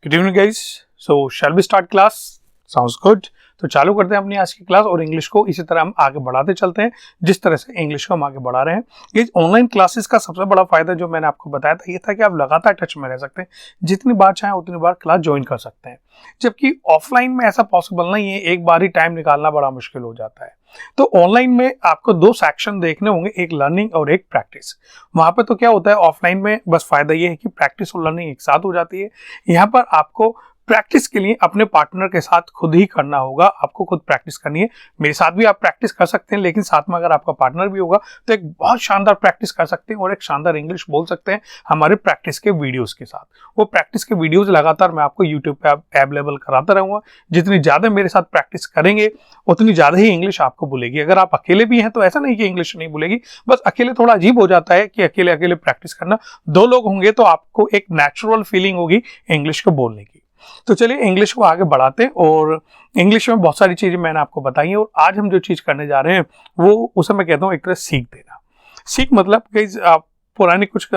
Good evening guys. So shall we start class? Sounds good. तो चालू करते हैं अपनी आज की क्लास और इंग्लिश को इसी तरह हम आगे बढ़ाते चलते हैं जिस तरह से इंग्लिश को हम आगे बढ़ा रहे हैं। ये ऑनलाइन क्लासेस का सबसे बड़ा फायदा जो मैंने आपको बताया था ये था कि आप लगातार टच में रह सकते हैं, जितनी बार चाहें उतनी बार क्लास ज्वाइन कर सकते हैं, जबकि ऑफलाइन में ऐसा पॉसिबल नहीं है, एक बार ही टाइम निकालना बड़ा मुश्किल हो जाता है। तो ऑनलाइन में आपको दो सेक्शन देखने होंगे, एक लर्निंग और एक प्रैक्टिस। वहां पे तो क्या होता है, ऑफलाइन में बस फायदा ये है कि प्रैक्टिस और लर्निंग एक साथ हो जाती है। यहाँ पर आपको प्रैक्टिस के लिए अपने पार्टनर के साथ खुद ही करना होगा, आपको खुद प्रैक्टिस करनी है। मेरे साथ भी आप प्रैक्टिस कर सकते हैं, लेकिन साथ में अगर आपका पार्टनर भी होगा तो एक बहुत शानदार प्रैक्टिस कर सकते हैं और एक शानदार इंग्लिश बोल सकते हैं हमारे प्रैक्टिस के वीडियोस के साथ। वो प्रैक्टिस के वीडियोस लगातार मैं आपको यूट्यूब पे अवेलेबल कराता रहूंगा। जितनी ज्यादा मेरे साथ प्रैक्टिस करेंगे उतनी ज्यादा ही इंग्लिश आपको भूलेगी। अगर आप अकेले भी हैं तो ऐसा नहीं कि इंग्लिश नहीं भूलेगी, बस अकेले थोड़ा अजीब हो जाता है कि अकेले अकेले प्रैक्टिस करना। दो लोग होंगे तो आपको एक नेचुरल फीलिंग होगी इंग्लिश को बोलने की। तो चलिए इंग्लिश को आगे बढ़ाते हैं। और इंग्लिश में बहुत सारी चीजें मैंने आपको बताई हैं और आज हम जो चीज करने जा रहे हैं वो उसे मैं कहता हूँ एक तरह सीख देना। सीख मतलब कई पुरानी कुछ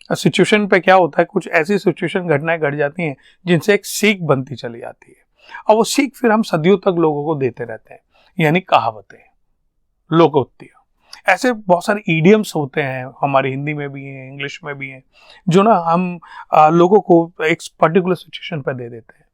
सिचुएशन पे क्या होता है, कुछ ऐसी सिचुएशन घटनाएं घट जाती हैं जिनसे एक सीख बनती चली जाती है और वो सीख फिर हम सदियों तक लोगों को देते रहते हैं, यानी कहावतें, लोकोक्तियां। ऐसे बहुत सारे ईडियम्स होते हैं, हमारी हिंदी में भी हैं, इंग्लिश में भी हैं, जो ना हम लोगों को एक पर्टिकुलर सिचुएशन पर दे देते हैं।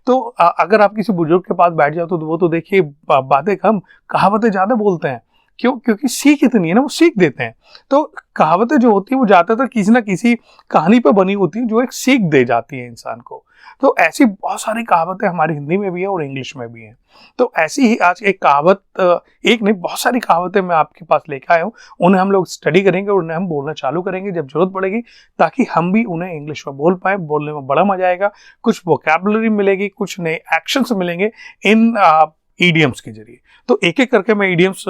तो अगर आप किसी बुजुर्ग के पास बैठ जाओ तो वो तो देखिए बातें कम, कहावतें ज्यादा बोलते हैं। क्यों? क्योंकि सीख इतनी है ना, वो सीख देते हैं। तो कहावतें जो होती है वो ज्यादातर किसी ना किसी कहानी पर बनी होती है जो एक सीख दे जाती है इंसान को। तो ऐसी बहुत सारी कहावतें हमारी हिंदी में भी है और इंग्लिश में भी है। तो ऐसी ही आज एक कहावत, एक नहीं बहुत सारी कहावतें मैं आपके पास लेकर आया हूँ। उन्हें हम लोग स्टडी करेंगे और उन्हें हम बोलना चालू करेंगे जब जरूरत पड़ेगी, ताकि हम भी उन्हें इंग्लिश में बोल पाए। बोलने में बड़ा मजा आएगा, कुछ वोकैबुलरी मिलेगी, कुछ नए एक्शंस मिलेंगे इन ईडियम्स के जरिए। तो एक एक करके मैं ईडियम्स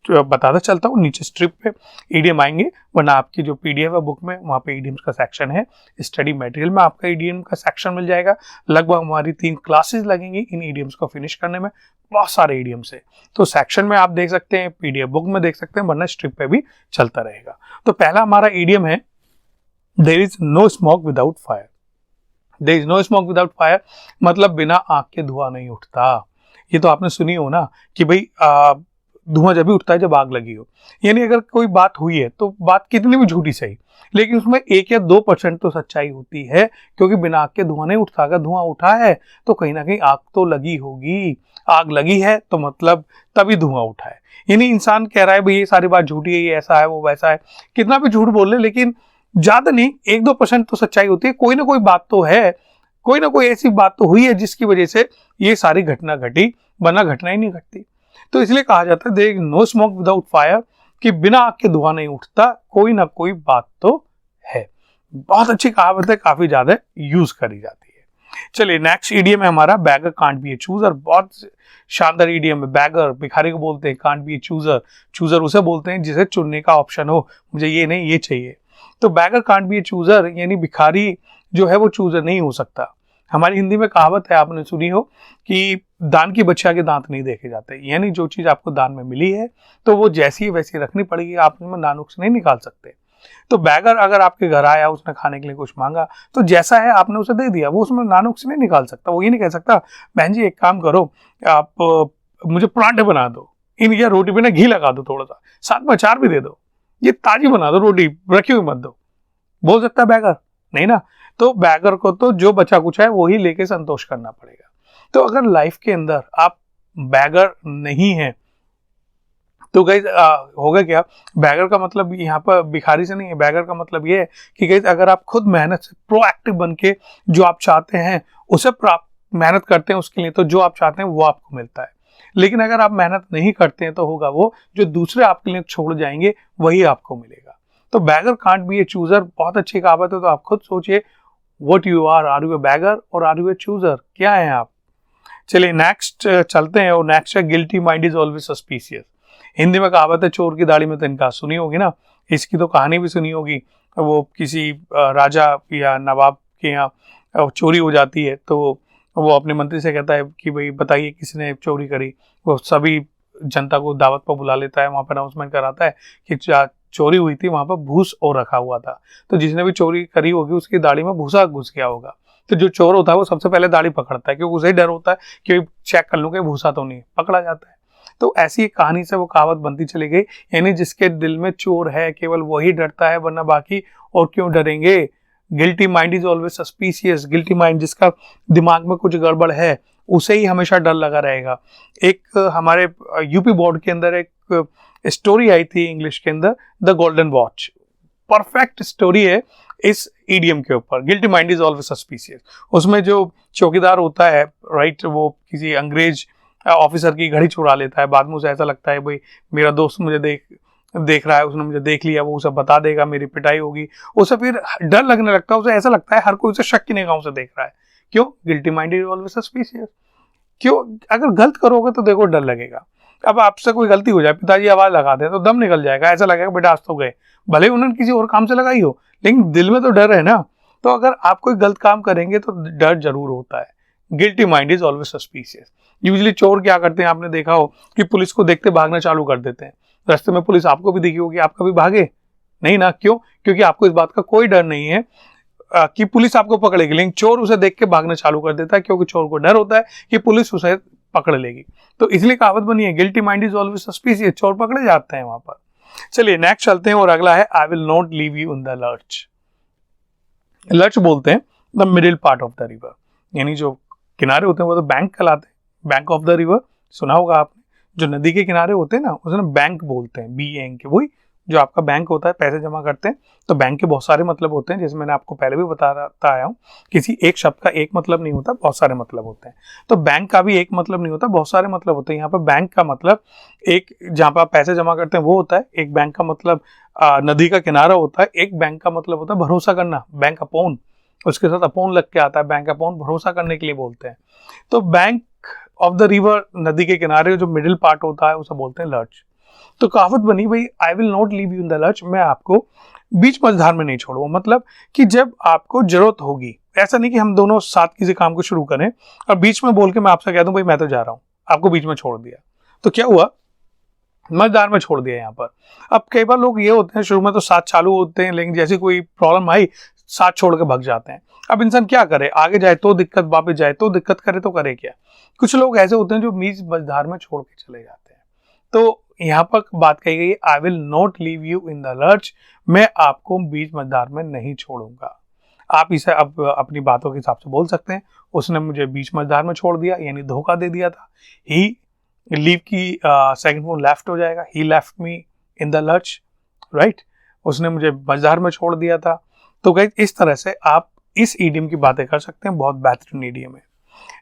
बताता चलता हूँ। नीचे स्ट्रिप पे ईडियम आएंगे, वरना आपकी जो पीडीएफ है बुक में वहाँ पे ईडियम्स का सेक्शन है। स्टडी मटेरियल में आपका ईडियम का सेक्शन मिल जाएगा। लगभग हमारी 3 क्लासेस लगेंगी इन ईडियम्स को फिनिश करने में। बहुत सारे ईडियम्स है, तो सेक्शन में आप देख सकते हैं, पीडीएफ बुक में देख सकते हैं, वरना स्ट्रिप पे भी चलता रहेगा। तो पहला हमारा ईडियम है, there is no smoke without fire. There is no smoke without fire मतलब बिना आग के धुआं नहीं उठता। ये तो आपने सुनी हो ना कि भाई धुआं जब भी उठता है जब आग लगी हो। यानी अगर कोई बात हुई है तो बात कितनी भी झूठी सही, लेकिन उसमें 1 या 2% तो सच्चाई होती है, क्योंकि बिना आग के धुआं नहीं उठता। अगर धुआं उठा है तो कहीं ना कहीं आग तो लगी होगी। आग लगी है तो मतलब तभी धुआं उठा है। यानी इंसान कह रहा है भाई ये सारी बात झूठी है, ये ऐसा है, वो वैसा है, कितना भी झूठ बोल ले, लेकिन ज्यादा नहीं 1-2% तो सच्चाई होती है। कोई ना कोई बात तो है, कोई ना कोई ऐसी बात तो हुई है जिसकी वजह से ये सारी घटना घटी, वरना घटना ही नहीं घटती। तो इसलिए कहा जाता है there is no smoke without fire, कि बिना आग के धुआं नहीं उठता, कोई ना कोई बात तो है। बहुत अच्छी कहावत है, काफी ज्यादा यूज करी जाती है। चलिए नेक्स्ट ईडियम है हमारा, beggar can't be a chooser. बहुत शानदार ईडियम है। बैगर भिखारी को बोलते हैं, can't be a chooser, chooser उसे बोलते हैं जिसे चुनने का ऑप्शन हो, मुझे ये नहीं ये चाहिए। तो beggar can't be a chooser यानी भिखारी जो है वो चूजर नहीं हो सकता। हमारी हिंदी में कहावत है, आपने सुनी हो कि दान की बच्चा के दांत नहीं देखे जाते। यानी जो चीज आपको दान में मिली है तो वो जैसी वैसी रखनी पड़ेगी, आप उसमें नानुक्स नहीं निकाल सकते। तो बैगर अगर आपके घर आया, उसने खाने के लिए कुछ मांगा, तो जैसा है आपने उसे दे दिया, वो उसमें नानुक्स नहीं निकाल सकता। वो ये नहीं कह सकता बहन जी एक काम करो, आप मुझे परांठे बना दो, इन या रोटी पे ना घी लगा दो, थोड़ा सा साथ में अचार भी दे दो, ये ताजी बना दो, रोटी रखी हुई मत दो। बोल सकता है बैगर? नहीं ना। तो बैगर को तो जो बचा कुछ है वही लेके संतोष करना पड़ेगा। तो अगर लाइफ के अंदर आप बैगर नहीं हैं तो गाइस होगा क्या, बैगर का मतलब यहाँ पर भिखारी से नहीं है। बैगर का मतलब ये है कि गाइस अगर आप खुद मेहनत से प्रोएक्टिव बन के जो आप चाहते हैं उसे प्राप्त मेहनत करते हैं उसके लिए, तो जो आप चाहते हैं वो आपको मिलता है। लेकिन अगर आप मेहनत नहीं करते हैं तो होगा वो जो दूसरे आपके लिए छोड़ जाएंगे वही आपको मिलेगा। तो beggar can't be a chooser बहुत अच्छी कहावत है। तो आप खुद सोचिए what you are you a beggar और आर यू ए चूजर, क्या है आप? चलिए नेक्स्ट चलते हैं और नेक्स्ट है guilty mind is always suspicious. Hindi में कहावत है चोर की दाढ़ी में तिनका, सुनी होगी ना। इसकी तो कहानी भी सुनी होगी। वो किसी राजा या नवाब के यहाँ चोरी हो जाती है तो वो अपने मंत्री से कहता है कि भाई बताइए किसने चोरी करी। वो सभी जनता को दावत पर बुला लेता है, वहां पर अनाउंसमेंट कराता है कि चोरी हुई थी, वहां पर भूस और रखा हुआ था, तो जिसने भी चोरी करी होगी उसकी दाढ़ी में भूसा घुस गया होगा। तो जो चोर होता है वो सबसे पहले दाढ़ी पकड़ता है, क्योंकि उसे ही डर होता है कि चेक कर लूं कि भूसा तो नहीं, पकड़ा जाता है। तो ऐसी एक कहानी से वो कहावत बनती चली गई, यानी जिसके दिल में चोर है केवल वही डरता है, वरना बाकी और क्यों डरेंगे। Guilty mind is always suspicious. Guilty mind, जिसका दिमाग में कुछ गड़बड़ है उसे ही हमेशा डर लगा रहेगा। एक हमारे यूपी बोर्ड के अंदर एक स्टोरी आई थी इंग्लिश के अंदर, the golden watch. Perfect story है इस ईडियम के ऊपर, guilty mind is always suspicious. उसमें जो चौकीदार होता है, राइट, वो किसी अंग्रेज ऑफिसर की घड़ी चुरा लेता है। बाद में उसे ऐसा लगता है भाई मेरा दोस्त मुझे देख रहा है, उसने मुझे देख लिया, वो उसे बता देगा, मेरी पिटाई होगी। उसे फिर डर लगने लगता है, उसे ऐसा लगता है हर कोई उसे शक की निगाहों से देख रहा है। क्यों? Guilty mind is always suspicious. क्यों? अगर गलत करोगे तो देखो डर लगेगा। अब आपसे कोई गलती हो जाए, पिताजी आवाज लगा दे तो दम निकल जाएगा, ऐसा लगेगा बेटा आज तो गए। भले उन्होंने किसी और काम से लगाई हो, लेकिन दिल में तो डर है ना। तो अगर आप कोई गलत काम करेंगे तो डर जरूर होता है। Guilty mind is always suspicious. Usually चोर क्या करते हैं, आपने देखा हो कि पुलिस को देखते भागना चालू कर देते हैं। रास्ते में पुलिस आपको भी दिखी होगी, आप कभी भागे नहीं ना। क्यों? क्योंकि आपको इस बात का कोई डर नहीं है कि पुलिस आपको पकड़ेगी, लेकिन चोर उसे देख के भागना चालू कर देता है, क्योंकि चोर को डर होता है कि पुलिस उसे पकड़ लेगी। तो इसलिए कहावत बनी है, guilty mind is always suspicious. चोर पकड़े जाते हैं वहां पर। चलिए नेक्स्ट चलते हैं, और अगला है I will not leave you in the lurch. Lurch बोलते हैं the middle part of the river, यानी जो किनारे होते हैं वो तो बैंक कहलाते हैं। बैंक ऑफ द रिवर सुना होगा आपने, जो नदी के किनारे होते हैं ना उसे बैंक बोलते हैं, BANK। वही जो आपका बैंक होता है, पैसे जमा करते हैं। तो बैंक के बहुत सारे मतलब होते हैं, जैसे मैंने आपको पहले भी बताता आया हूँ, किसी एक शब्द का एक मतलब नहीं होता, बहुत सारे मतलब होते हैं। तो बैंक का भी एक मतलब नहीं होता, बहुत सारे मतलब होते हैं। यहाँ पर बैंक का मतलब एक जहाँ पर आप पैसे जमा करते हैं वो होता है, एक बैंक का मतलब नदी का किनारा होता है, एक बैंक का मतलब होता है भरोसा करना, बैंक अपोन। उसके साथ अपोन लग के आता है, बैंक अपोन, भरोसा करने के लिए बोलते हैं। तो बैंक ऑफ द रिवर, नदी के किनारे जो मिडिल पार्ट होता है उसे बोलते हैं लर्च। तो कहावत बनी भाई, I will not leave you in the lurch, मैं आपको बीच मझधार में नहीं छोड़ूंगा। मतलब कि जब आपको जरूरत होगी, ऐसा नहीं कि हम दोनों साथ किसी काम को शुरू करें और बीच में बोल के मैं आपसे कह दूं भाई मैं तो जा रहा हूं, आपको बीच में छोड़ दिया, तो क्या हुआ, मझधार में छोड़ दिया यहाँ पर। अब कई बार लोग ये होते हैं, शुरू में तो साथ चालू होते हैं, लेकिन जैसी कोई प्रॉब्लम आई साथ छोड़ के भाग जाते हैं। अब इंसान क्या करे, आगे जाए तो दिक्कत, वापस जाए तो दिक्कत, करे तो करे क्या। कुछ लोग ऐसे होते हैं जो बीच मझधार में छोड़ के चले जाते हैं। तो यहाँ पर बात कही गई, I will not leave you in the lurch, मैं आपको बीच मझधार में नहीं छोड़ूंगा। आप इसे अब अपनी बातों के हिसाब से बोल सकते हैं, उसने मुझे बीच मझधार में छोड़ दिया, यानी धोखा दे दिया था। ही लीव की सेकंड फॉर्म लेफ्ट हो जाएगा, he left me in the lurch, right, उसने मुझे मझधार में छोड़ दिया था। तो गाइस इस तरह से आप इस ईडियम की बातें कर सकते हैं, बहुत बेहतरीन ईडियम है।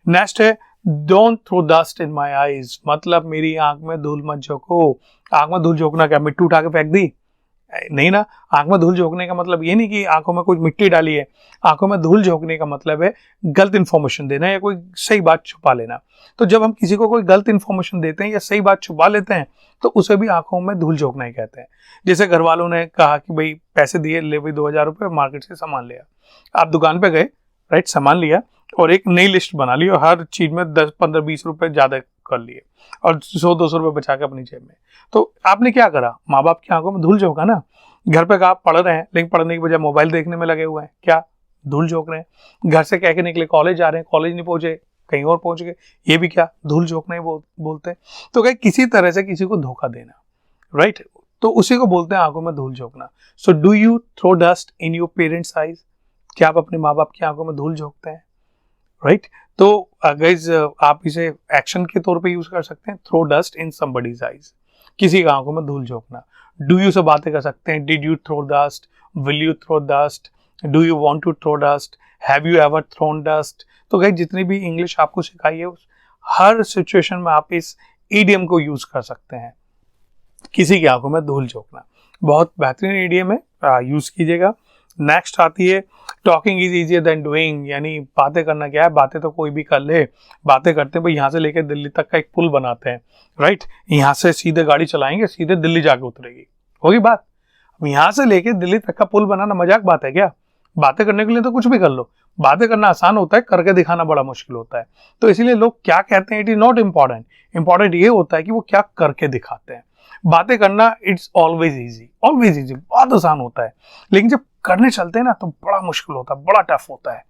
नेक्स्ट है don't throw dust in my eyes, मतलब मेरी आंख में धूल मत झोंको। आंख में धूल झोंकना क्या, मिट्टी उठा के फेंक दी? नहीं ना। आंख में धूल झोंकने का मतलब ये नहीं कि आंखों में कुछ मिट्टी डाली है। आंखों में धूल झोंकने का मतलब है गलत इंफॉर्मेशन देना या कोई सही बात छुपा लेना। तो जब हम किसी को कोई गलत इंफॉर्मेशन देते हैं या सही बात छुपा लेते हैं तो उसे भी आंखों में धूल झोंकना ही कहते हैं। जैसे घर वालों ने कहा कि भाई पैसे दिए, ले भाई 2000 रुपये, मार्केट से सामान लिया। आप दुकान पे गए, राइट, सामान लिया और एक नई लिस्ट बना ली और हर चीज में 10, 15, 20 रुपए ज्यादा कर लिए और 100, 200 रुपए बचा के अपनी जेब में। तो आपने क्या करा, माँ बाप की आंखों में धूल झोंका ना। घर पे आप पढ़ रहे हैं, लेकिन पढ़ने की बजाय मोबाइल देखने में लगे हुए हैं, क्या धूल झोंक रहे हैं। घर से कह के निकले कॉलेज जा रहे हैं, कॉलेज नहीं पहुंचे, कहीं और पहुंच गए, ये भी क्या धूल झोंकना ही बोलते हैं। तो क्या किसी तरह से किसी को धोखा देना, राइट, तो उसी को बोलते हैं आंखों में धूल झोंकना। So do you throw dust in your parents eyes, क्या आप अपने माँ बाप की आंखों में धूल झोंकते हैं, राइट। तो गाइस आप इसे एक्शन के तौर पे यूज कर सकते हैं, throw dust in somebody's eyes, किसी की आंखों में धूल झोंकना। डू यू से बातें कर सकते हैं, did you throw dust, will you throw dust, do you want to throw dust, have you ever thrown dust. तो गाइस जितनी भी इंग्लिश आपको सिखाई है हर सिचुएशन में आप इस ईडियम को यूज कर सकते हैं, किसी की आंखों में धूल झोंकना। बहुत बेहतरीन ईडियम है, यूज कीजिएगा। नेक्स्ट आती है talking is easier than doing, यानी बातें करना क्या है, बातें तो कोई भी कर ले। बातें करते हैं भाई, यहाँ से लेकर दिल्ली तक का एक पुल बनाते हैं, राइट, यहाँ से सीधे गाड़ी चलाएंगे, सीधे दिल्ली जाके उतरेगी, होगी बात। अब यहाँ से लेके दिल्ली तक का पुल बनाना मजाक बात है क्या? बातें करने के लिए तो कुछ भी कर लो, बातें करना आसान होता है, करके दिखाना बड़ा मुश्किल होता है। तो इसीलिए लोग क्या कहते हैं it is not important, important ये होता है कि वो क्या करके दिखाते हैं। बातें करना इट्स ऑलवेज इजी, बहुत आसान होता है, लेकिन जब करने चलते हैं ना तो बड़ा मुश्किल होता है, बड़ा टफ होता है।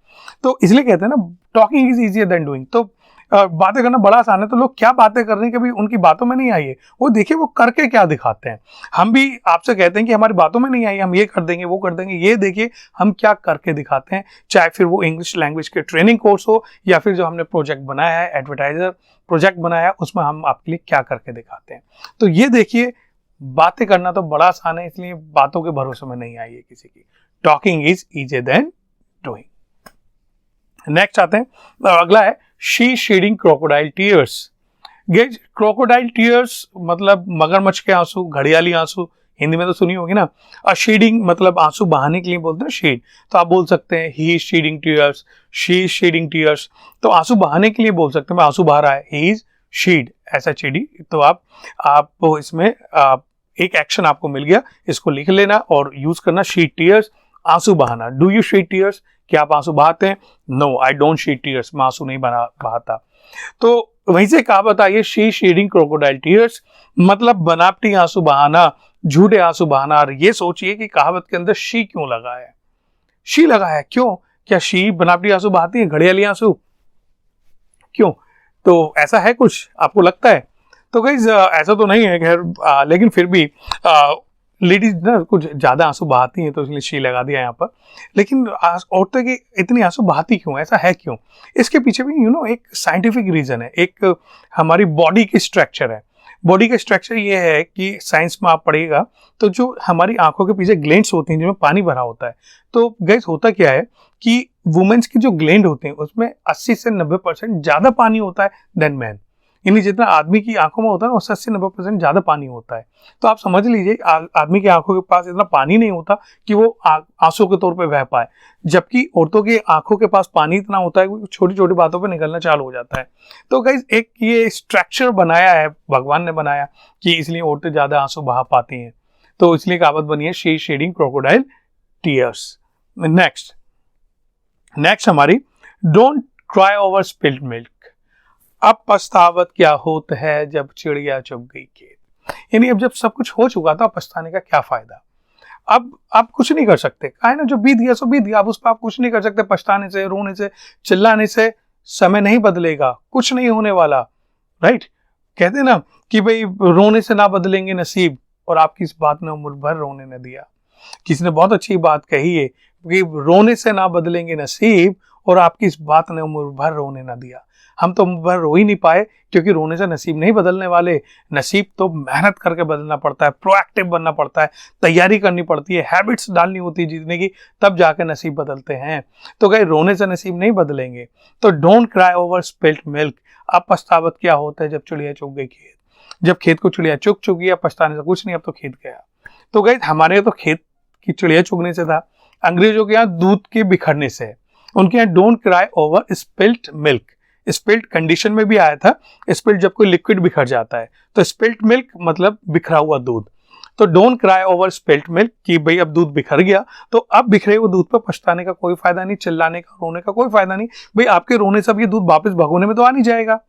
तो इसलिए कहते हैं ना talking is easier than doing. तो बातें करना बड़ा आसान है, तो लोग क्या बातें कर रहे हैं कभी उनकी बातों में नहीं आई है, वो देखिए वो करके क्या दिखाते हैं। हम भी आपसे कहते हैं कि हमारी बातों में नहीं आई, हम ये कर देंगे वो कर देंगे, ये देखिए हम क्या करके दिखाते हैं। चाहे फिर वो इंग्लिश लैंग्वेज के ट्रेनिंग कोर्स हो या फिर जो हमने प्रोजेक्ट बनाया है, एडवर्टाइजर प्रोजेक्ट बनाया है, उसमें हम आपके लिए क्या करके दिखाते हैं। तो ये देखिए बातें करना तो बड़ा आसान है, इसलिए बातों के भरोसे में नहीं आई है किसी की। Talking is easier than doing. Next आते हैं, अगला है शी शेडिंग क्रोकोडाइल टीयर्स। गेज क्रोकोडाइल टीयर्स मतलब मगरमच्छ के आंसू, घड़ियाली आंसू, हिंदी में तो सुनी होगी ना। और शेडिंग मतलब आंसू बहाने के लिए बोलते हैं शेड, तो आप बोल सकते हैं he is shedding tears, she is shedding tears. तो आंसू बहाने के लिए बोल सकते हैं, मैं आंसू बहा रहा है, ही इज शेड, ऐसा चेडी। तो आप इसमें एक एक्शन आपको मिल गया, इसको लिख लेना और यूज करना, शीड टीयर्स, आंसू बहाना। डू यू शेड टीयर्स, क्या आप आंसू बहाते हैं? No I don't shed tears, मैं आंसू नहीं बहाता। तो वहीं से कहावत आई है शी शेडिंग क्रोकोडाइल टीयर्स, मतलब बनावटी आंसू बहाना, झूठे आंसू बहाना। और ये सोचिए कि कहावत के अंदर शी क्यों लगा है, शी लगा है क्यों? क्या शी बनावटी आंसू बहाती है, घड़ियाली आंसू? क्यों? तो ऐसा है कुछ आपको लगता है? तो गाइस ऐसा तो नहीं है खैर, लेकिन फिर भी लेडीज ना कुछ ज्यादा आंसू बहाती हैं, तो इसलिए शी लगा दिया यहाँ पर। लेकिन औरतें की इतनी आंसू बहाती क्यों, ऐसा है क्यों? इसके पीछे भी एक साइंटिफिक रीजन है, एक हमारी बॉडी की स्ट्रक्चर है। बॉडी का स्ट्रक्चर ये है कि साइंस में आप पढ़िएगा तो जो हमारी आंखों के पीछे ग्लैंड्स होती हैं जिनमें पानी भरा होता है, तो गाइस होता क्या है कि वुमेन्स की जो ग्लैंड होते हैं उसमें 80 से 90% ज्यादा पानी होता है देन मैन। यानी जितना आदमी की आंखों में होता है ना, उससे 80-90% ज्यादा पानी होता है। तो आप समझ लीजिए आदमी की आंखों के पास इतना पानी नहीं होता कि वो आंसू के तौर पे बह पाए, जबकि औरतों की आंखों के पास पानी इतना होता है कि छोटी छोटी बातों पे निकलना चालू हो जाता है। तो गाइस एक ये स्ट्रक्चर बनाया है, भगवान ने बनाया कि इसलिए औरतें ज्यादा आंसू बहा पाती हैं। तो इसलिए कहावत बनी है she shedding crocodile tears. Next हमारी don't cry over spilled milk. अब पछतावत क्या होता है जब चिड़िया चुग गई खेत। यानी अब जब सब कुछ हो चुका था, पछताने का क्या फायदा? अब आप कुछ नहीं कर सकते, है ना, जो बीत गया सो बीत गया, अब उस पर आप कुछ नहीं कर सकते। पछताने से, रोने से, चिल्लाने से समय नहीं बदलेगा, कुछ नहीं होने वाला, राइट। कहते हैं ना कि भाई रोने से ना बदलेंगे नसीब, और आपकी इस बात ने उम्र भर रोने न दिया। किसी ने बहुत अच्छी बात कही है कि रोने से ना बदलेंगे नसीब, और आपकी इस बात ने उम्र भर रोने न दिया। हम तो उम्र भर रो ही नहीं पाए, क्योंकि रोने से नसीब नहीं बदलने वाले। नसीब तो मेहनत करके बदलना पड़ता है, प्रोएक्टिव बनना पड़ता है, तैयारी करनी पड़ती है, हैबिट्स डालनी होती है जीतने की, तब जाके नसीब बदलते हैं। तो गए रोने से नसीब नहीं बदलेंगे। तो don't cry over spilled milk. अब पछतावत क्या होता है जब चिड़िया चुग गई खेत। जब खेत को चिड़िया चुग चुकी है, पछताने से कुछ नहीं, अब तो खेत गया। तो गए हमारे तो खेत की चिड़िया चुगने से था, अंग्रेजों के यहाँ दूध के बिखरने से। उनके यहाँ don't cry over spilled milk, spilt condition में भी आया था। स्पिल्ट जब कोई लिक्विड बिखर जाता है, तो स्पिल्ट मिल्क मतलब बिखरा हुआ दूध। तो don't cry over spilt milk, कि भाई अब दूध बिखर गया, तो अब बिखरे हुए दूध पर पछताने का कोई फायदा नहीं, चिल्लाने का, रोने का कोई फायदा नहीं। भाई आपके रोने से अब ये दूध वापस भगोने में तो आ नहीं जाएगा,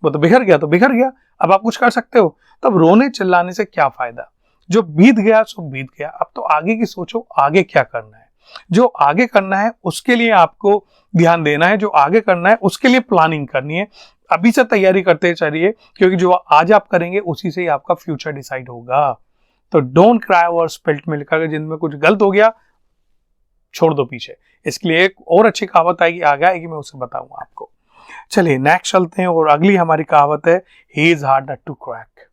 वो तो बिखर गया तो बिखर गया, अब आप कुछ कर सकते हो। तब रोने चिल्लाने से क्या फायदा? जो बीत गया सो बीत गया, अब तो आगे की सोचो, आगे क्या करना है। जो आगे करना है उसके लिए आपको ध्यान देना है, जो आगे करना है उसके लिए प्लानिंग करनी है। अभी से तैयारी करते चलिए, क्योंकि जो आज आप करेंगे उसी से ही आपका फ्यूचर डिसाइड होगा। तो don't cry over spilled milk. अगर जिनमें कुछ गलत हो गया छोड़ दो पीछे। इसके लिए एक और अच्छी कहावत आएगी, आगे आएगी, मैं उसे बताऊंगा आपको। चलिए नेक्स्ट चलते हैं, और अगली हमारी कहावत है he is hard nut to crack.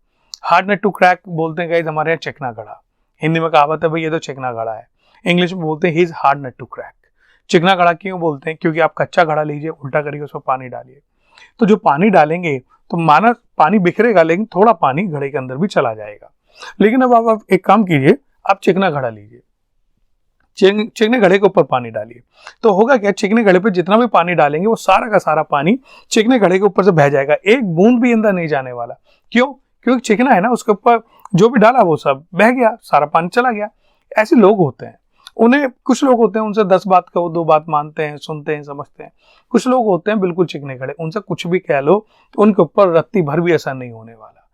Hard nut to crack बोलते हैं गाइस हमारे यहाँ चिकना घड़ा। हिंदी में कहावत है भाई ये तो चिकना घड़ा है, इंग्लिश में बोलते हैं he is hard nut to crack. चिकना घड़ा क्यों बोलते हैं? क्योंकि आप कच्चा घड़ा लीजिए, उल्टा करिए, उसमें पानी डालिए, तो जो पानी डालेंगे तो माना पानी बिखरेगा, लेकिन थोड़ा पानी घड़े के अंदर भी चला जाएगा। लेकिन अब आप एक काम कीजिए, आप चिकना घड़ा लीजिए, चिकने घड़े के ऊपर पानी डालिए, तो होगा क्या, चिकने घड़े पे जितना भी पानी डालेंगे वो सारा का सारा पानी चिकने घड़े के ऊपर से बह जाएगा, एक बूंद भी अंदर नहीं जाने वाला। क्यों? क्योंकि चिकना है ना, उसके ऊपर जो भी डाला वो सब बह गया, सारा पानी चला गया। ऐसे लोग होते हैं, उन्हें कुछ लोग होते हैं उनसे 10 बात कहो 2 बात मानते हैं, सुनते हैं, समझते हैं। कुछ लोग होते हैं बिल्कुल चिकने खड़े, उनसे कुछ भी कह लो तो उनके ऊपर रत्ती भर भी असर नहीं होने वाला।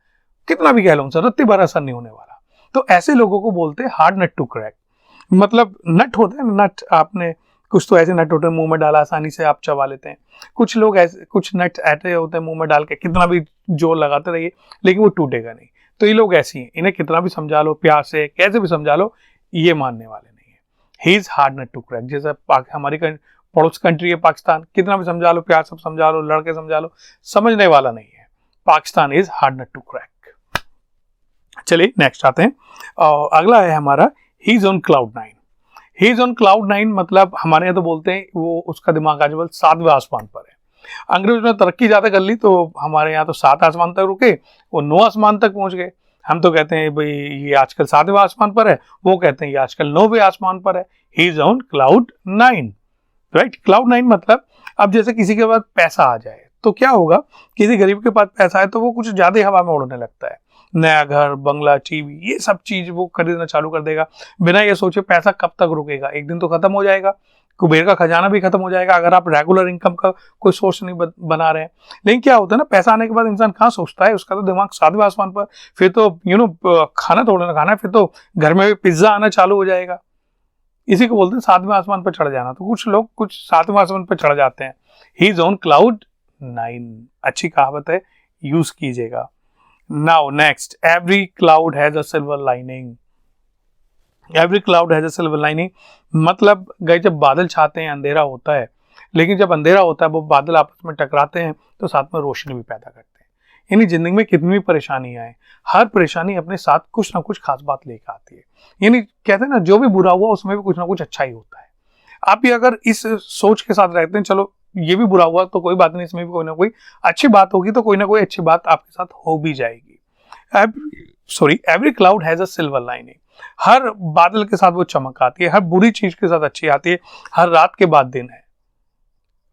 कितना भी कह लो उनसे रत्ती भर असर नहीं होने वाला। तो ऐसे लोगों को बोलते हैं हार्ड नट टू क्रैक। मतलब नट होता है ना, नट आपने कुछ तो ऐसे नट होते हैं मुंह में डाला आसानी से आप चबा लेते हैं, कुछ लोग ऐसे कुछ नट ऐसे होते हैं मुंह में डाल के कितना भी जोर लगाते रहिए लेकिन वो टूटेगा नहीं। तो ये लोग ऐसे हैं, इन्हें कितना भी समझा लो प्यार से कैसे भी समझा लो ये मानने वाले नहीं है। He is hard nut to crack. जैसे हमारी पड़ोस कंट्री है पाकिस्तान, कितना भी समझा लो प्यार से समझा लो लड़के समझा लो समझने वाला नहीं है। Pakistan is hard nut to crack. चलिए नेक्स्ट आते हैं। अगला है हमारा he is on cloud nine. He is on cloud nine मतलब हमारे यहाँ तो बोलते हैं वो उसका दिमाग आज बल 7वें आसमान पर है। अंग्रेज ने तरक्की ज्यादा कर ली तो हमारे यहाँ तो 7 आसमान तक रुके, वो 9 आसमान तक पहुंच गए। हम तो कहते हैं भाई ये आजकल 7वें आसमान पर है, वो कहते हैं ये आजकल 9वें आसमान पर है। He is on cloud nine, right. Cloud nine मतलब अब जैसे किसी के पास पैसा आ जाए तो क्या होगा, किसी गरीब के पास पैसा है तो वो कुछ ज्यादा हवा में उड़ने लगता है, नया घर बंगला टीवी ये सब चीज वो खरीदना चालू कर देगा बिना ये सोचे पैसा कब तक रुकेगा, एक दिन तो खत्म हो जाएगा, कुबेर का खजाना भी खत्म हो जाएगा अगर आप रेगुलर इनकम का कोई सोर्स नहीं बना रहे हैं। लेकिन क्या होता है ना, पैसा आने के बाद इंसान कहाँ सोचता है, उसका तो दिमाग 7वें आसमान पर, फिर तो खाना थोड़ा ना खाना है, फिर तो घर में भी पिज्जा आना चालू हो जाएगा। इसी को बोलते हैं 7वें आसमान पर चढ़ जाना। तो कुछ लोग कुछ 7वें आसमान पर चढ़ जाते हैं। He is on cloud nine, अच्छी कहावत है, यूज कीजिएगा। Now next, every cloud has a silver lining. Every cloud has a silver lining मतलब गए जब बादल छाते हैं अंधेरा होता है, लेकिन जब अंधेरा होता है वो बादल आपस में टकराते हैं तो साथ में रोशनी भी पैदा करते हैं। यानी जिंदगी में कितनी भी परेशानियां आए, हर परेशानी अपने साथ कुछ ना कुछ खास बात लेकर आती है। यानी कहते हैं ना जो भी बुरा हुआ उसमें भी कुछ ना कुछ अच्छा ही होता है। आप भी अगर इस सोच के साथ रहते हैं चलो ये भी बुरा हुआ तो कोई बात नहीं, इसमें भी कोई ना कोई अच्छी बात होगी, तो कोई ना कोई अच्छी बात आपके साथ हो भी जाएगी। Every cloud has a silver lining. हर बादल के साथ वो चमक आती है, हर बुरी चीज के साथ अच्छी आती है, हर रात के बाद दिन है,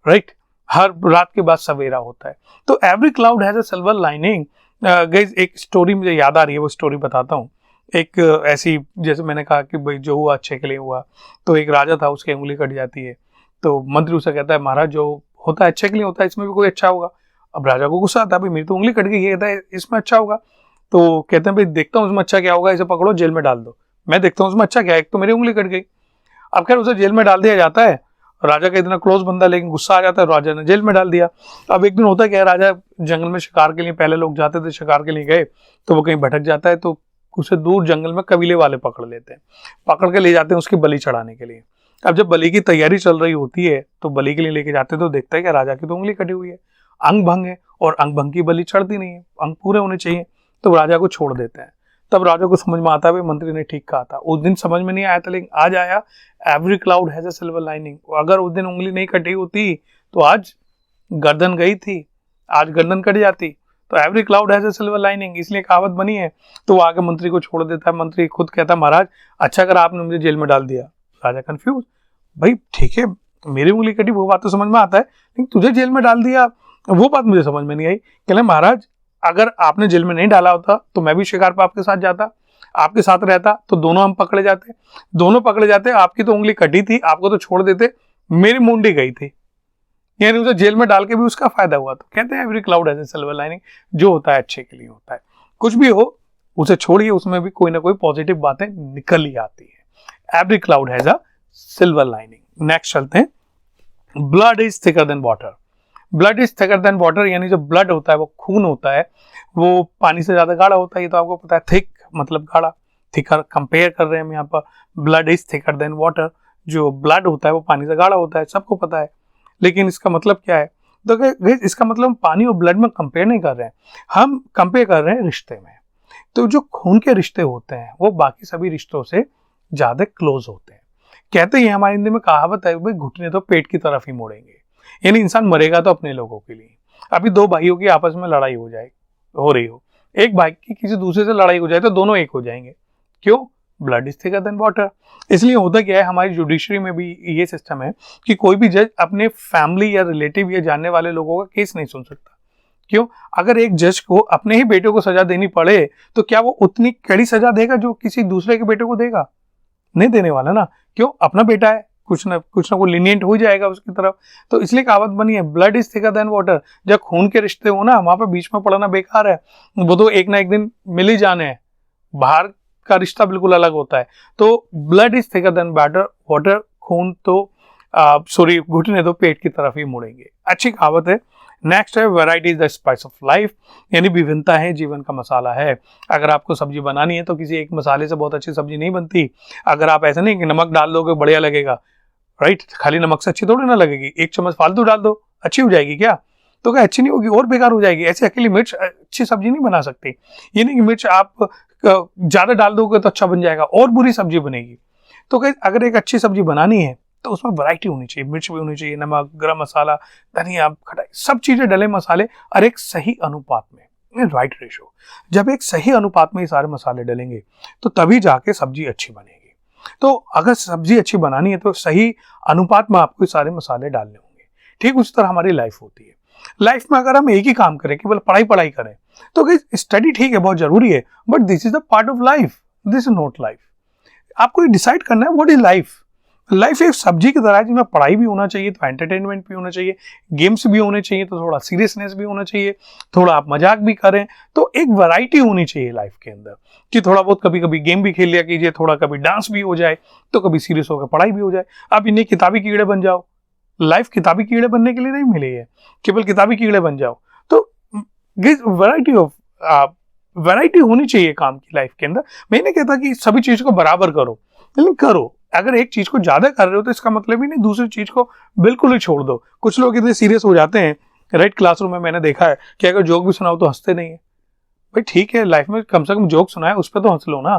राइट। हर रात के बाद सवेरा होता है। तो every cloud has a silver lining. Guys एक स्टोरी मुझे याद आ रही है, वो स्टोरी बताता हूँ। एक ऐसी जैसे मैंने कहा कि भाई जो हुआ अच्छे के लिए हुआ, तो एक राजा था उसकी उंगली कट जाती है, तो मंत्री उसे कहता है महाराज जो होता है अच्छे के लिए होता है, इसमें भी कोई अच्छा होगा। अब राजा को गुस्सा आता है भाई मेरी तो उंगली कट गई, ये कहता है इसमें अच्छा होगा। तो कहते हैं भाई देखता हूँ उसमें अच्छा क्या होगा, इसे पकड़ो जेल में डाल दो, मैं देखता हूँ उसमें अच्छा क्या है, एक तो मेरी उंगली कट गई। अब खैर उसे जेल में डाल दिया जाता है, राजा का इतना क्लोज बंदा, लेकिन गुस्सा आ जाता है, राजा ने जेल में डाल दिया। अब एक दिन होता क्या है, राजा जंगल में शिकार के लिए, पहले लोग जाते थे शिकार के लिए गए तो वो कहीं भटक जाता है, तो उसे दूर जंगल में कबीले वाले पकड़ लेते हैं, पकड़ के ले जाते हैं उसकी बलि चढ़ाने के लिए। अब जब बलि की तैयारी चल रही होती है तो बलि के लिए लेके जाते तो देखता है कि राजा की तो उंगली कटी हुई है, अंग भंग है, और अंग भंग की बलि चढ़ती नहीं है, अंग पूरे होने चाहिए, तो राजा को छोड़ देते हैं। तब राजा को समझ में आता है मंत्री ने ठीक कहा था। उस दिन समझ में नहीं आया था लेकिन आज आया, every cloud has a silver lining. अगर उस दिन उंगली नहीं कटी होती तो आज गर्दन गई थी, आज गर्दन कट जाती। तो every cloud has a silver lining इसलिए कहावत बनी है। तो वो आगे मंत्री को छोड़ देता है, मंत्री खुद कहता है महाराज अच्छा कर आपने मुझे जेल में डाल दिया। राजा कंफ्यूज, भाई ठीक है मेरी उंगली कटी वो बात तो समझ में आता है, लेकिन तुझे जेल में डाल दिया वो बात मुझे समझ में नहीं आई। कहले महाराज अगर आपने जेल में नहीं डाला होता तो मैं भी शिकार पर आपके साथ जाता, आपके साथ रहता, तो दोनों हम पकड़े जाते, दोनों पकड़े जाते, आपकी तो उंगली कटी थी, आपको तो छोड़ देते, मेरी मुंडी गई थी, यानी उसे जेल में डाल के भी उसका फायदा हुआ। तो कहते हैं every cloud has a silver lining, जो होता है अच्छे के लिए होता है। कुछ भी हो उसे छोड़िए, उसमें भी कोई ना कोई पॉजिटिव बातें निकल ही आती है। Every cloud has a silver lining. Next चलते हैं, blood is thicker than water. Blood is thicker than water यानी जो ब्लड होता है वो खून होता है, वो पानी से ज्यादा गाढ़ा होता है, ये तो आपको पता है। थिक मतलब गाढ़ा, थिकर कंपेयर कर रहे हैं हम यहाँ पर। Blood is thicker than water, जो ब्लड होता है वो पानी से गाढ़ा होता है, सबको पता है। लेकिन इसका मतलब क्या है, तो इसका मतलब हम पानी और ब्लड में कंपेयर नहीं कर रहे हैं, हम कंपेयर कर रहे हैं रिश्ते में। तो जो खून के रिश्ते होते हैं वो बाकी सभी रिश्तों से ज्यादा क्लोज होते हैं। कहते हैं हमारे हिंदी में कहावत है भाई घुटने तो पेट की तरफ ही मोड़ेंगे, यानी इंसान मरेगा तो अपने लोगों के लिए। अभी दो भाइयों की आपस में लड़ाई हो रही हो, एक भाई की किसी दूसरे से लड़ाई हो जाए तो दोनों एक हो जाएंगे, क्यों? Blood is thicker than water. इसलिए होता क्या है, हमारी जुडिशरी में भी ये सिस्टम है कि कोई भी जज अपने फैमिली या रिलेटिव या जानने वाले लोगों का केस नहीं सुन सकता। क्यों? अगर एक जज को अपने ही बेटे को सजा देनी पड़े तो क्या वो उतनी कड़ी सजा देगा जो किसी दूसरे के बेटे को देगा? नहीं देने वाला ना। क्यों? अपना बेटा है, कुछ ना कुछ लीनियंट हो जाएगा उसकी तरफ। तो इसलिए कहावत बनी है, blood is thicker than water. जब खून के रिश्ते हो ना, वहां पर बीच में पड़ना बेकार है, वो तो एक ना एक दिन मिल ही जाने हैं। बाहर का रिश्ता बिल्कुल अलग होता है। तो blood is thicker than water, खून तो सॉरी घुटने तो पेट की तरफ ही मुड़ेंगे। अच्छी कहावत है। नेक्स्ट है, variety is the spice of life, यानी विभिन्नता है जीवन का मसाला है। अगर आपको सब्जी बनानी है तो किसी एक मसाले से बहुत अच्छी सब्जी नहीं बनती। अगर आप ऐसे नहीं कि नमक डाल दोगे बढ़िया लगेगा, राइट, खाली नमक से अच्छी थोड़ी ना लगेगी। एक चम्मच फालतू डाल दो, अच्छी हो जाएगी क्या? तो क्या अच्छी नहीं होगी, और बेकार हो जाएगी। ऐसे अकेली मिर्च अच्छी सब्जी नहीं बना सकती। ये नहीं कि मिर्च आप ज्यादा डाल दोगे तो अच्छा बन जाएगा, और बुरी सब्जी बनेगी। तो क्या अगर एक अच्छी सब्जी बनानी है तो उसमें वैरायटी होनी चाहिए, मिर्च भी होनी चाहिए, नमक, गरम मसाला, धनिया, खटाई, सब चीजें डले मसाले, और एक सही अनुपात में, राइट रेशो। जब एक सही अनुपात में ये सारे मसाले डलेंगे तो तभी जाके सब्जी अच्छी बनेगी। तो अगर सब्जी अच्छी बनानी है तो सही अनुपात में आपको ये सारे मसाले डालने होंगे। ठीक उसी तरह हमारी लाइफ होती है। लाइफ में अगर हम एक ही काम करें, केवल पढ़ाई करें, तो स्टडी ठीक है, बहुत जरूरी है, but this is the part of life, this is not life. आपको डिसाइड करना है व्हाट इज लाइफ। लाइफ एक सब्जी की तरह है जिसमें पढ़ाई भी होना चाहिए तो एंटरटेनमेंट भी होना चाहिए, गेम्स भी होने चाहिए तो थोड़ा सीरियसनेस भी होना चाहिए, थोड़ा आप मजाक भी करें, तो एक वैरायटी होनी चाहिए लाइफ के अंदर, कि थोड़ा बहुत कभी कभी गेम भी खेल लिया कीजिए, थोड़ा कभी डांस भी हो जाए, तो कभी सीरियस होकर पढ़ाई भी हो जाए। आप इन्हें किताबी कीड़े बन जाओ। लाइफ किताबी कीड़े बनने के लिए नहीं मिली है, केवल किताबी कीड़े बन जाओ। तो वैरायटी होनी चाहिए काम की लाइफ के अंदर। मैं नहीं कहता कि सभी चीज को बराबर करो, लेकिन करो। अगर एक चीज को ज्यादा कर रहे हो तो इसका मतलब ही नहीं दूसरी चीज को बिल्कुल ही छोड़ दो। कुछ लोग इतने सीरियस हो जाते हैं, राइट, क्लासरूम में मैंने देखा है कि अगर जोक भी सुनाओ तो हंसते नहीं है। भाई ठीक है, लाइफ में कम से कम जोक सुनाए, उस पर तो हंस लो ना।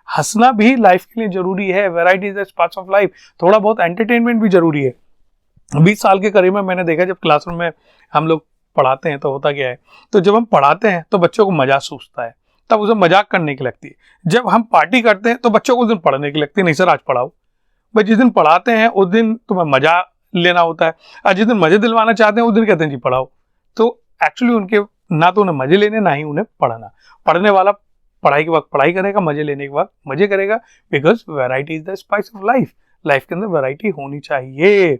हंसना भी लाइफ के लिए जरूरी है। Variety is parts of life. थोड़ा बहुत एंटरटेनमेंट भी जरूरी है। 20 साल के करीब में मैंने देखा, जब क्लासरूम में हम लोग पढ़ाते हैं तो होता क्या है, तो जब हम पढ़ाते हैं तो बच्चों को मजा सूझता है, तब उसे मजाक करने की लगती है। जब हम पार्टी करते हैं तो बच्चों को उस दिन पढ़ने की लगती है, नहीं सर आज पढ़ाओ। भाई जिस दिन पढ़ाते हैं उस दिन तुम्हें मजा लेना होता है, और जिस दिन मजे दिलवाना चाहते हैं उस दिन कहते हैं जी पढ़ाओ। तो एक्चुअली उनके ना तो उन्हें मजे लेने, ना ही उन्हें पढ़ना। पढ़ने वाला पढ़ाई के वक्त पढ़ाई करेगा, मजे लेने के वक्त मजे करेगा, because variety is the spice of life. Life के अंदर वैरायटी होनी चाहिए।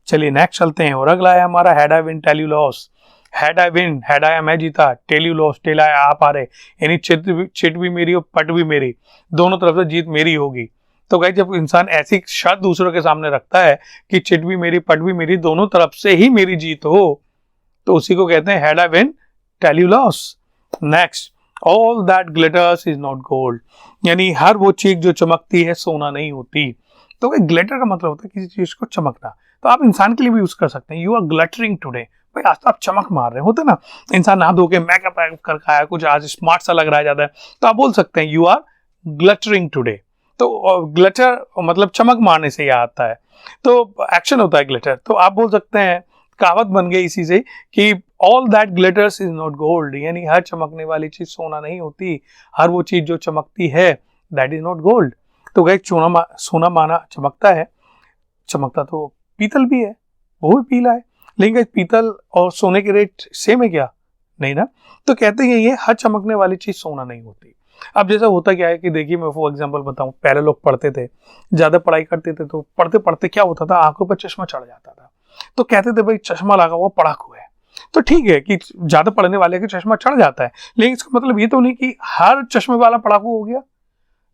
चलिए नेक्स्ट चलते हैं, और अगला है हमारा, head I win tail you loss. Head I win, head I मैं जीता, tail you loss, tail I आप हारे, यानी चिट भी मेरी और पट भी मेरी, दोनों तरफ से जीत मेरी होगी। तो गाइस जब इंसान ऐसी शर्त दूसरों के सामने रखता है कि चिट भी मेरी पट भी मेरी, दोनों तरफ से ही मेरी जीत हो, तो उसी को कहते हैं head I win tail you loss. Next, all that glitters is not gold, यानी हर वो चीज जो चमकती है सोना नहीं होती। तो ग्लिटर का मतलब होता है किसी चीज को चमकना। तो आप इंसान के लिए भी यूज कर सकते हैं, यू आर ग्लिटरिंग टुडे। भाई आज तो आप चमक मार रहे होते ना, इंसान नहा धो के मेकअप कर आया, कुछ आज स्मार्ट सा लग रहा है ज्यादा, तो आप बोल सकते हैं यू आर ग्लिटरिंग टुडे। तो ग्लिटर मतलब चमक मारने से यह आता है, तो एक्शन होता है ग्लिटर। तो आप बोल सकते हैं, कहावत बन गई इसी से कि all that glitters is not gold, यानी हर चमकने वाली चीज सोना नहीं होती, हर वो चीज जो चमकती है दैट इज नॉट गोल्ड। तो गए सोना माना चमकता है, चमकता तो पीतल भी है, वो भी पीला है, लेकिन पीतल और सोने के रेट सेम है क्या? नहीं ना। तो कहते हैं ये हर चमकने वाली चीज सोना नहीं होती। अब जैसा होता क्या है कि देखिए, मैं वो एग्जांपल बताऊं, पहले लोग पढ़ते थे, ज्यादा पढ़ाई करते थे, तो पढ़ते पढ़ते क्या होता था, आंखों पर चश्मा चढ़ जाता था। तो कहते थे भाई चश्मा लगा हुआ पढ़ाकू है। तो ठीक है कि ज्यादा पढ़ने वाले का चश्मा चढ़ जाता है, लेकिन इसका मतलब ये तो नहीं कि हर चश्मे वाला पढ़ाकू हो गया।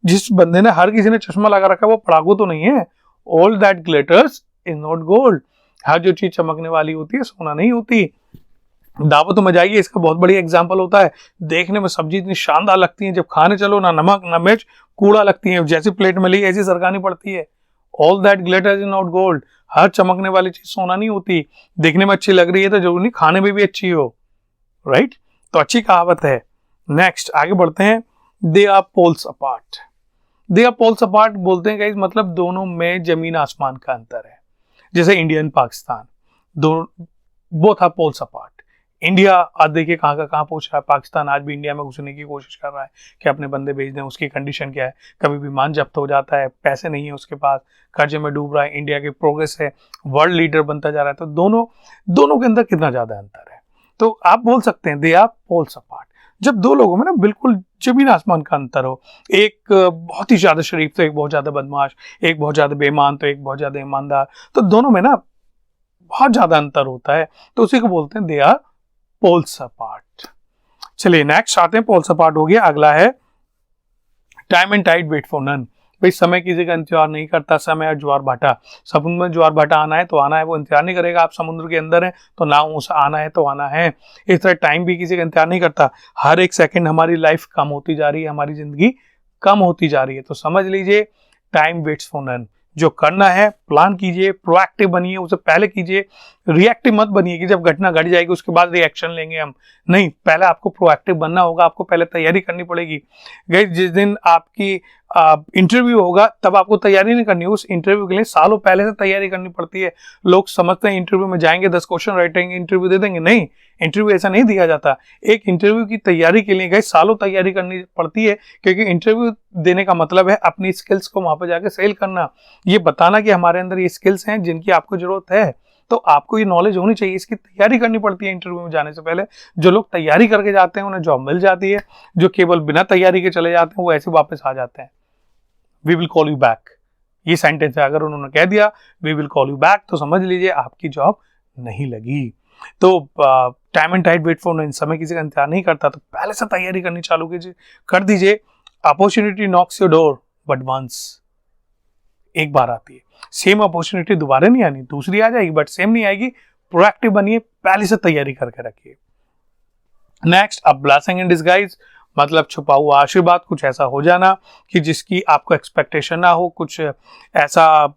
जिस बंदे ने, हर किसी ने चश्मा लगा रखा है वो पढ़ाकू तो नहीं है। All that glitters is not gold, हर जो चीज चमकने वाली होती है सोना नहीं होती। दावत में जाइए, इसका बहुत बढ़िया एग्जाम्पल होता है। देखने में सब्जी इतनी शानदार लगती है, जब खाने चलो ना नमक ना मिर्च, कूड़ा लगती है, जैसी प्लेट में ली ऐसी सरकानी पड़ती है। All that glitters is not gold, हर चमकने वाली चीज सोना नहीं होती। देखने में अच्छी लग रही है तो जरूरी नहीं खाने में भी अच्छी हो, राइट। तो अच्छी कहावत है। नेक्स्ट आगे बढ़ते हैं, they are poles apart. They are poles apart बोलते हैं गाइस, मतलब दोनों में जमीन आसमान का अंतर है। जैसे इंडिया एंड पाकिस्तान, दोनों both are poles apart. India आज देखिए कहाँ का कहाँ पहुंच रहा है, पाकिस्तान आज भी इंडिया में घुसने की कोशिश कर रहा है कि अपने बंदे भेज दें। उसकी कंडीशन क्या है, कभी विमान जब्त हो जाता है, पैसे नहीं है उसके पास, कर्जे में डूब रहा है। इंडिया की प्रोग्रेस है, वर्ल्ड लीडर बनता जा रहा है। तो दोनों के अंदर कितना ज्यादा अंतर है। तो आप बोल सकते हैं दे आर पोल्स अपार्ट। जब दो लोगों में ना बिल्कुल जमीन आसमान का अंतर हो, एक बहुत ही ज्यादा शरीफ तो एक बहुत ज्यादा बदमाश, एक बहुत ज्यादा बेईमान तो एक बहुत ज्यादा ईमानदार, तो दोनों में ना बहुत ज्यादा अंतर होता है, तो उसी को बोलते हैं दे आर पोल्स अपार्ट। चलिए नेक्स्ट आते हैं, पोल्स अपार्ट हो गया। अगला है time and tide wait for none. भाई समय किसी का इंतजार नहीं करता, समय और ज्वार भाटा। समुद्र में ज्वार भाटा आना है तो आना है, वो इंतजार नहीं करेगा। आप समुद्र के अंदर हैं तो नाव उसे आना है तो आना है। इस तरह टाइम भी किसी का इंतजार नहीं करता। हर एक सेकंड हमारी लाइफ कम होती जा रही है, हमारी जिंदगी कम होती जा रही है, तो समझ लीजिए टाइम वेट्स फॉर नन। जो करना है प्लान कीजिए, प्रोएक्टिव बनिए, उसे पहले कीजिए। रिएक्टिव मत बनिए कि जब घटना घट जाएगी उसके बाद रिएक्शन लेंगे हम, नहीं, पहले आपको प्रोएक्टिव बनना होगा, आपको पहले तैयारी करनी पड़ेगी। गाइस जिस दिन आपकी इंटरव्यू होगा तब आपको तैयारी नहीं करनी है, उस इंटरव्यू के लिए सालों पहले से तैयारी करनी पड़ती है। लोग समझते हैं इंटरव्यू में जाएंगे 10 क्वेश्चन राइटेंगे इंटरव्यू दे देंगे, नहीं, इंटरव्यू ऐसा नहीं दिया जाता। एक इंटरव्यू की तैयारी के लिए गाइस सालों तैयारी करनी पड़ती है, क्योंकि इंटरव्यू देने का मतलब है अपनी स्किल्स को वहां पर जाकर सेल करना, ये बताना कि हमारे अंदर ये स्किल्स हैं जिनकी आपको जरूरत है। तो आपको ये नॉलेज होनी चाहिए, इसकी तैयारी करनी पड़ती है इंटरव्यू में जाने से पहले। जो लोग तैयारी करके जाते हैं उन्हें जॉब मिल जाती है, जो केवल बिना तैयारी के चले जाते हैं वो ऐसे वापस आ जाते हैं। We will call you back, ये सेंटेंस है, अगर उन्होंने कह दिया we will call you back तो समझ लीजिए आपकी जॉब नहीं लगी। तो time and tide wait for none, समय किसी का इंतजार नहीं करता, तो पहले से तैयारी करनी चालू कीजिए, कर दीजिए। Opportunity knocks your door but once, एक बार आती है, सेम अपॉर्चुनिटी दोबारा नहीं आनी, दूसरी आ जाएगी बट सेम नहीं आएगी। प्रोएक्टिव बनिए, पहले से तैयारी करके रखिए। Next, a blessing in disguise, मतलब छुपा हुआ आशीर्वाद, कुछ ऐसा हो जाना कि जिसकी आपको एक्सपेक्टेशन ना हो, कुछ ऐसा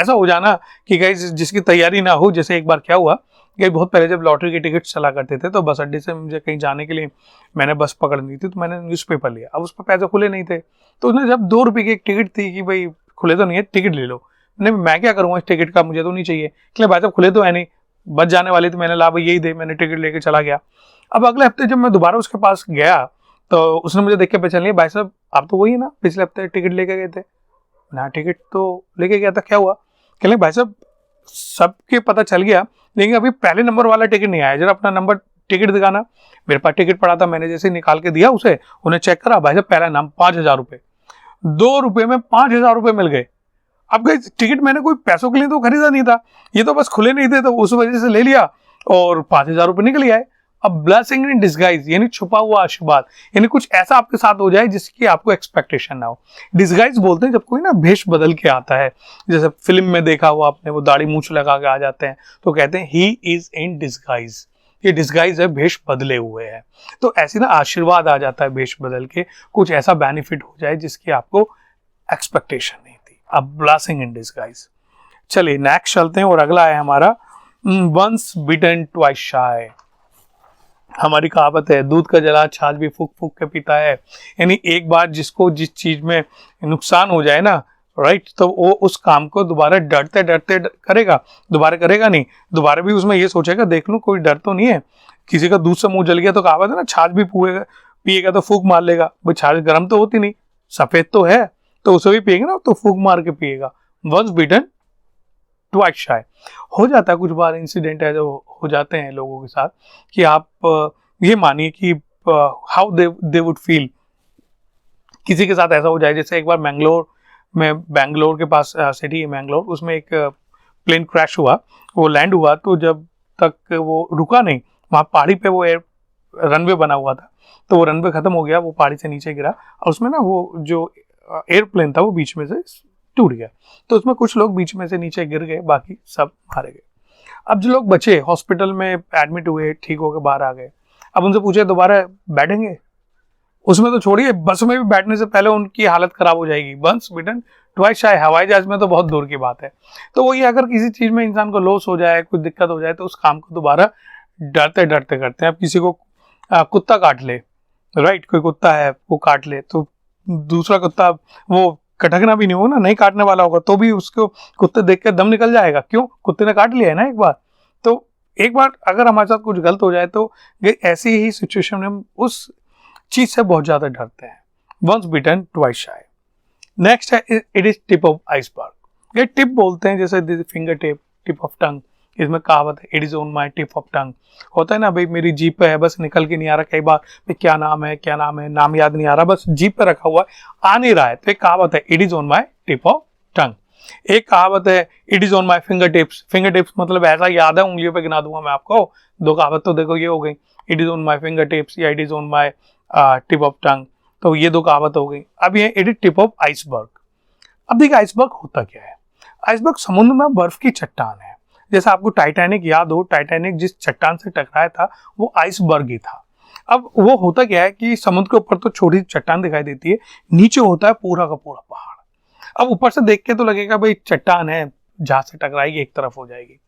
हो जाना कि गाइस जिसकी तैयारी ना हो। जैसे एक बार क्या हुआ कि बहुत पहले जब लॉटरी के टिकट चला करते थे तो बस अड्डे से मुझे कहीं जाने के लिए मैंने बस पकड़नी थी, तो मैंने न्यूज़पेपर लिया। अब उस पर पैसे खुले नहीं थे, तो उसने जब 2 रुपये की एक टिकट थी कि भाई खुले तो नहीं है, टिकट ले लो। मैं क्या करूँगा इस टिकट का, मुझे तो नहीं चाहिए। इसलिए भाई साहब खुले तो है नहीं, बच जाने वाली, तो मैंने ला भाई यही दे, मैंने टिकट लेके चला गया। अब अगले हफ्ते जब मैं दोबारा उसके पास गया तो उसने मुझे देख के पहचान लिया, भाई साहब आप तो वही है ना पिछले हफ्ते टिकट लेके गए थे ना। टिकट तो लेके गया था, क्या हुआ? कह लें भाई साहब सबके पता चल गया, लेकिन अभी पहले नंबर वाला टिकट नहीं आया, जरा अपना नंबर टिकट दिखाना। मेरे पास टिकट पड़ा था, मैंने जैसे निकाल के दिया उसे, उन्हें चेक करा, भाई साहब पहला नाम 5,000 रुपये, 2 रुपये में 5,000 रुपये मिल गए। अब गए टिकट मैंने कोई पैसों के लिए तो खरीदा नहीं था, ये तो बस खुले नहीं थे, तो उस वजह से ले लिया और 5,000 रुपये निकल आए। अब ब्लेसिंग इन डिस्गाइज यानी छुपा हुआ आशीर्वाद, यानी कुछ ऐसा आपके साथ हो जाए जिसकी आपको एक्सपेक्टेशन ना हो। डिस्गाइज बोलते हैं जब कोई ना भेष बदल के आता है, जैसे फिल्म में देखा हुआ आपने, वो दाढ़ी मूंछ लगा के आ जाते हैं तो कहते हैं ही इज इन डिस्गाइज, ये डिस्गाइज है, भेष बदले हुए है। तो ऐसी ना आशीर्वाद आ जाता है भेष बदल के, कुछ ऐसा बेनिफिट हो जाए जिसकी आपको एक्सपेक्टेशन नहीं थी। अब ब्लेसिंग इन डिस्गाइज। चलिए नेक्स्ट चलते हैं और अगला है हमारा वंस बिटन ट्वाइस शाय। हमारी कहावत है दूध का जला छाछ भी फूक फूक के पीता है, यानी एक बार जिसको जिस चीज में नुकसान हो जाए ना, राइट, तो वो उस काम को दोबारा डरते डरते करेगा, दोबारा करेगा नहीं। दोबारा भी उसमें ये सोचेगा देख लूं कोई डर तो नहीं है। किसी का दूध से मुंह जल गया तो कहावत है ना छाछ भी पिएगा तो फूक मार लेगा। भाई छाछ गर्म तो होती नहीं, सफेद तो है, तो उसे भी पिएगा ना तो फूक मार के पिएगा। वंस बिटन ट्वाइस शाय। हो जाता है कुछ बार इंसिडेंट है जो हो जाते हैं लोगों के साथ कि आप ये मानिए कि हाउ दे वुड फील, किसी के साथ ऐसा हो जाए। जैसे एक बार बैंगलोर के पास सिटी है मैंगलोर, उसमें एक प्लेन क्रैश हुआ, वो लैंड हुआ, तो जब तक वो रुका नहीं, वहाँ पहाड़ी पे वो रनवे बना हुआ था, तो वो रनवे खत्म हो गया, वो पहाड़ी से नीचे गिरा और उसमें ना वो जो एयरप्लेन था वो बीच में से टूट गया, तो उसमें कुछ लोग बीच में से नीचे गिर गए, बाकी सब मारे गए। अब जो लोग बचे हॉस्पिटल में एडमिट हुए, ठीक होकर बाहर आ गए। अब उनसे पूछे दोबारा बैठेंगे? उसमें तो छोड़िए, बस में भी बैठने से पहले उनकी हालत खराब हो जाएगी। वंस बिटन ट्वाइस शाय, हवाई जहाज में तो बहुत दूर की बात है। तो वही अगर किसी चीज में इंसान को लॉस हो जाए, कुछ दिक्कत हो जाए, तो उस काम को दोबारा डरते डरते करते हैं। अब किसी को कुत्ता काट ले, राइट, कोई कुत्ता है वो काट ले, तो दूसरा कुत्ता वो कटकना भी नहीं होगा ना, नहीं काटने वाला होगा, तो भी उसको कुत्ते देख के दम निकल जाएगा, क्यों, कुत्ते ने काट लिया है ना एक बार। तो एक बार अगर हमारे साथ कुछ गलत हो जाए तो ऐसी ही सिचुएशन में हम उस चीज से बहुत ज्यादा डरते हैं। वंस बिटन ट्वाइस शाय। नेक्स्ट है it is tip of iceberg. ये टिप बोलते हैं जैसे फिंगर टिप, टिप ऑफ टंग, इसमें कहावत है it is on my tip of टंग। होता है ना भाई, मेरी जीप पे है, बस निकल के नहीं आ रहा, कई बार भाई क्या नाम है क्या नाम है, नाम याद नहीं आ रहा, बस जीप पे रखा हुआ है, आ नहीं रहा है, तो एक कहावत है it is on my tip of टंग। एक कहावत है it is on my finger tips. Finger tips मतलब ऐसा याद है, उंगलियों पे गिना दूंगा मैं आपको। दो कहावत तो देखो ये हो गई, it is on my finger tips या it is on my tip of tongue, तो ये दो कहावत हो गई। अब ये it is tip of iceberg. अब देखिए आइसबर्ग होता क्या है। आइसबर्ग समुद्र में बर्फ की चट्टान है। जैसे आपको टाइटैनिक याद हो, टाइटैनिक जिस चट्टान से टकराया था वो आइसबर्ग ही था। अब वो होता क्या है कि समुद्र के ऊपर तो छोटी चट्टान दिखाई देती है, नीचे होता है पूरा का पूरा पहाड़। अब ऊपर से देख के तो लगेगा भाई चट्टान है, जहां से टकराएगी एक तरफ हो जाएगी,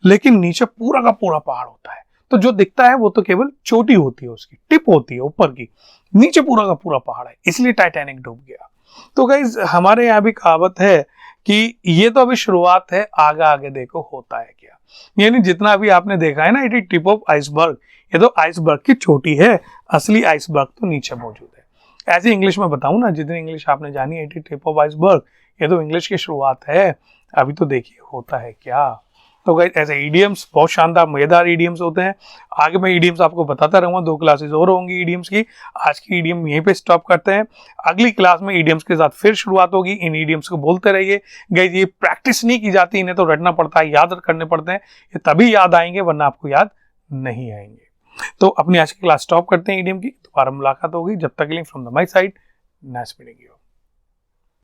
लेकिन नीचे पूरा का पूरा पहाड़ होता है। तो जो दिखता है वो तो केवल चोटी होती है, उसकी टिप होती है ऊपर की, नीचे पूरा का पूरा पहाड़ है, इसलिए टाइटैनिक डूब गया। तो गाइस हमारे यहाँ भी कहावत है कि ये तो अभी शुरुआत है, आगे आगे देखो होता है क्या। यानी जितना अभी आपने देखा है ना it is tip of iceberg, ये तो आइसबर्ग की चोटी है, असली आइसबर्ग तो नीचे मौजूद है। ऐसे इंग्लिश में बताऊं ना, जितनी इंग्लिश आपने जानी है it is tip of iceberg, ये तो इंग्लिश की शुरुआत है, अभी तो देखिए होता है क्या। तो गाइस ऐसे इडियम्स बहुत शानदार मजेदार इडियम्स होते हैं। आगे मैं इडियम्स आपको बताता रहूंगा, 2 क्लासेस और होंगी इडियम्स की। आज की इडियम यहीं पे स्टॉप करते हैं, अगली क्लास में इडियम्स के साथ फिर शुरुआत होगी। इन इडियम्स को बोलते रहिए। गाइस ये प्रैक्टिस नहीं की जाती, इन्हें तो रटना पड़ता है, याद करने पड़ते हैं, ये तभी याद आएंगे वरना आपको याद नहीं आएंगे। तो अपनी आज की क्लास स्टॉप करते हैं इडियम की, दोबारा मुलाकात होगी। जब तक के लिए from the my side, nice meeting you.